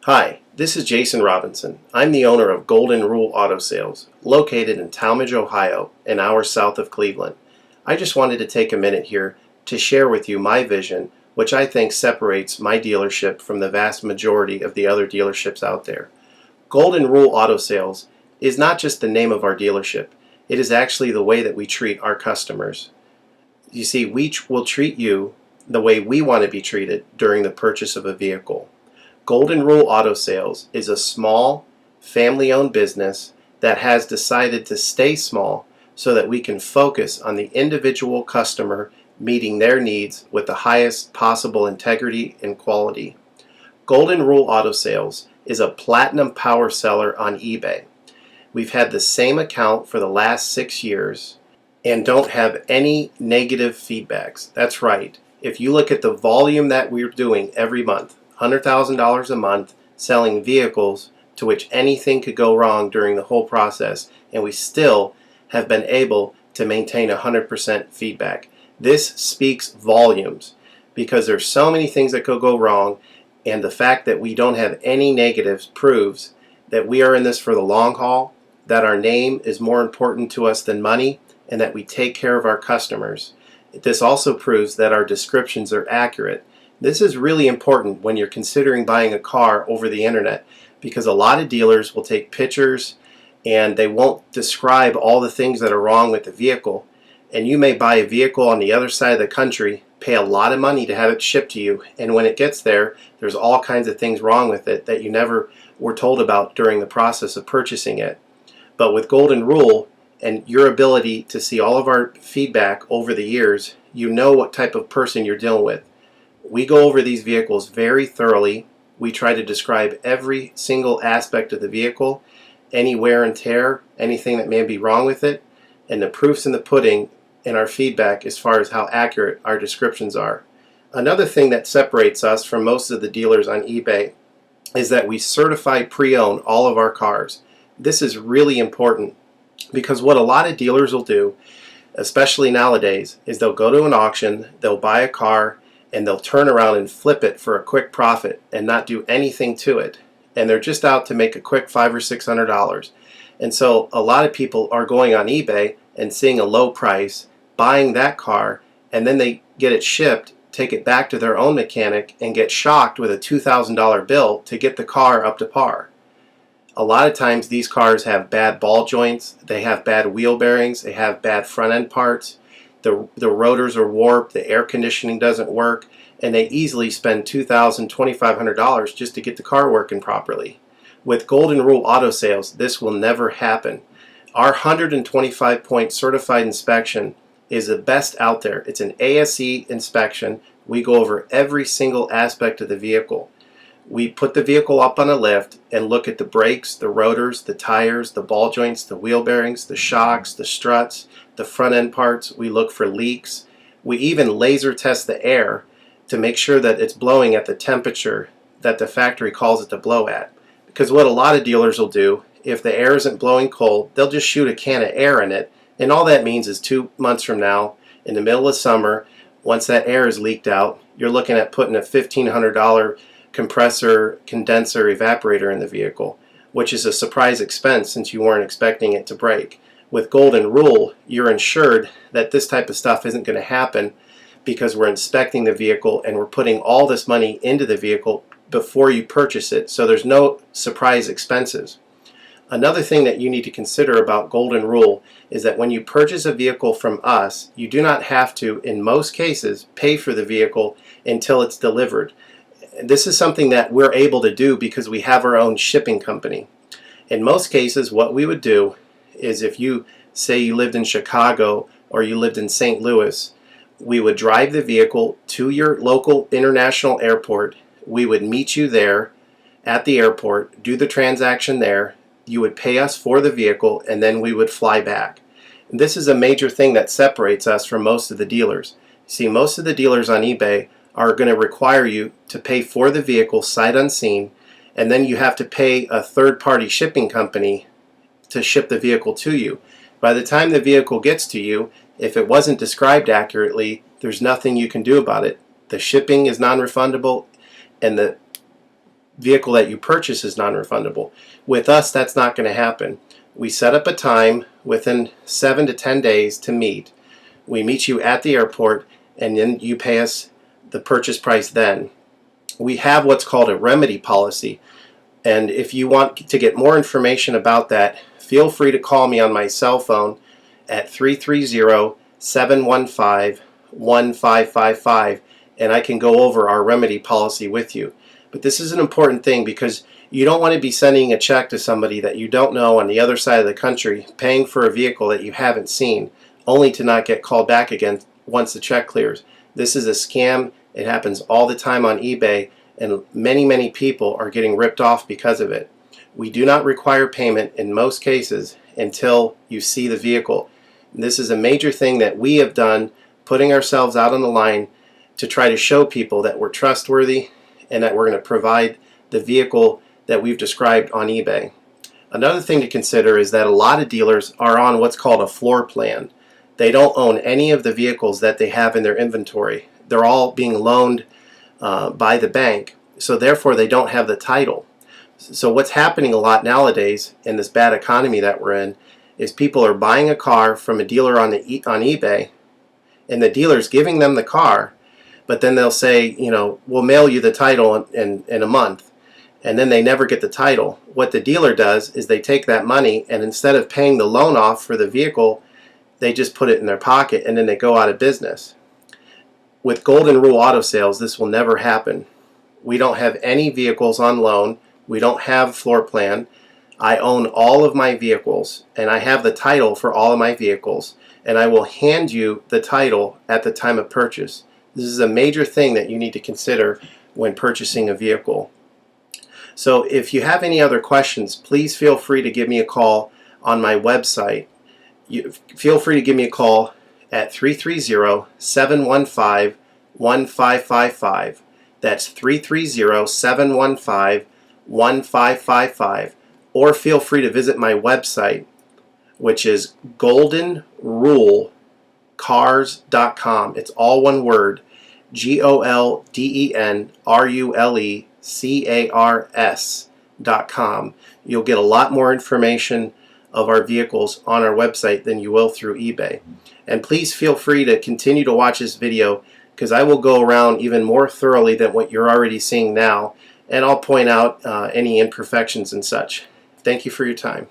Hi, this is Jason Robinson. I'm the owner of Golden Rule Auto Sales, located in Tallmadge, Ohio, an hour south of Cleveland. I just wanted to take a minute here to share with you my vision, which I think separates my dealership from the vast majority of the other dealerships out there. Golden Rule Auto Sales is not just the name of our dealership, it is actually the way that we treat our customers. You see, we will treat you the way we want to be treated during the purchase of a vehicle. Golden Rule Auto Sales is a small, family-owned business that has decided to stay small so that we can focus on the individual customer meeting their needs with the highest possible integrity and quality. Golden Rule Auto Sales is a platinum power seller on eBay. We've had the same account for the last 6 years and don't have any negative feedbacks. That's right. If you look at the volume that we're doing every month, $100,000 a month selling vehicles to which anything could go wrong during the whole process, and we still have been able to maintain 100% feedback. This speaks volumes because there's so many things that could go wrong, and the fact that we don't have any negatives proves that we are in this for the long haul, that our name is more important to us than money, and that we take care of our customers. This also proves that our descriptions are accurate. This is really important when you're considering buying a car over the internet, because a lot of dealers will take pictures and they won't describe all the things that are wrong with the vehicle, and you may buy a vehicle on the other side of the country, pay a lot of money to have it shipped to you, and when it gets there, there's all kinds of things wrong with it that you never were told about during the process of purchasing it. But with Golden Rule and your ability to see all of our feedback over the years, you know what type of person you're dealing with. We go over these vehicles very thoroughly. We try to describe every single aspect of the vehicle, any wear and tear, anything that may be wrong with it, and the proof's in the pudding in our feedback as far as how accurate our descriptions are. Another thing that separates us from most of the dealers on eBay is that we certify pre-own all of our cars. This is really important because what a lot of dealers will do, especially nowadays, is they'll go to an auction, they'll buy a car, and they'll turn around and flip it for a quick profit and not do anything to it. And they're just out to make a quick $500 or $600. And so a lot of people are going on eBay and seeing a low price, buying that car, and then they get it shipped, take it back to their own mechanic, and get shocked with a $2,000 bill to get the car up to par. A lot of times these cars have bad ball joints, they have bad wheel bearings, they have bad front end parts. The rotors are warped, the air conditioning doesn't work, and they easily spend $2,000, $2,500 just to get the car working properly. With Golden Rule Auto Sales, this will never happen. Our 125-point certified inspection is the best out there. It's an ASE inspection. We go over every single aspect of the vehicle. We put the vehicle up on a lift and look at the brakes, the rotors, the tires, the ball joints, the wheel bearings, the shocks, the struts, the front end parts. We look for leaks. We even laser test the air to make sure that it's blowing at the temperature that the factory calls it to blow at. Because what a lot of dealers will do, if the air isn't blowing cold, they'll just shoot a can of air in it, and all that means is 2 months from now, in the middle of summer, once that air is leaked out, you're looking at putting a $1,500 compressor, condenser, evaporator in the vehicle, which is a surprise expense since you weren't expecting it to break. With Golden Rule, you're insured that this type of stuff isn't going to happen because we're inspecting the vehicle and we're putting all this money into the vehicle before you purchase it, so there's no surprise expenses. Another thing that you need to consider about Golden Rule is that when you purchase a vehicle from us, you do not have to, in most cases, pay for the vehicle until it's delivered. This is something that we're able to do because we have our own shipping company. In most cases, what we would do is if you say you lived in Chicago or you lived in St. Louis, we would drive the vehicle to your local international airport. We would meet you there at the airport, do the transaction there. You would pay us for the vehicle, and then we would fly back. This is a major thing that separates us from most of the dealers. See, most of the dealers on eBay are going to require you to pay for the vehicle sight unseen, and then you have to pay a third-party shipping company to ship the vehicle to you. By the time the vehicle gets to you, if it wasn't described accurately, there's nothing you can do about it. The shipping is non-refundable, and the vehicle that you purchase is non-refundable. With us, that's not going to happen. We set up a time within 7 to 10 days to meet. We meet you at the airport, and then you pay us the purchase price then. We have what's called a remedy policy, and if you want to get more information about that, feel free to call me on my cell phone at 330-715-1555, and I can go over our remedy policy with you. But this is an important thing because you don't want to be sending a check to somebody that you don't know on the other side of the country, paying for a vehicle that you haven't seen, only to not get called back again once the check clears. This is a scam. It happens all the time on eBay, and many people are getting ripped off because of it. We do not require payment in most cases until you see the vehicle. And this is a major thing that we have done, putting ourselves out on the line to try to show people that we're trustworthy and that we're going to provide the vehicle that we've described on eBay. Another thing to consider is that a lot of dealers are on what's called a floor plan. They don't own any of the vehicles that they have in their inventory. They're all being loaned by the bank, so therefore they don't have the title. So what's happening a lot nowadays in this bad economy that we're in is people are buying a car from a dealer on eBay, and the dealer's giving them the car, but then they'll say, we'll mail you the title in a month, and then they never get the title. What the dealer does is they take that money, and instead of paying the loan off for the vehicle, they just put it in their pocket, and then they go out of business. With Golden Rule Auto Sales, this will never happen. We don't have any vehicles on loan. We don't have floor plan. I own all of my vehicles, and I have the title for all of my vehicles, and I will hand you the title at the time of purchase. This is a major thing that you need to consider when purchasing a vehicle. So if you have any other questions, please feel free to give me a call on my website. Feel free to give me a call at 330-715-1555. That's 330-715-1555. Or feel free to visit my website, which is goldenrulecars.com. It's all one word, goldenrulecars.com. You'll get a lot more information of our vehicles on our website than you will through eBay. And please feel free to continue to watch this video, because I will go around even more thoroughly than what you're already seeing now, and I'll point out any imperfections and such. Thank you for your time.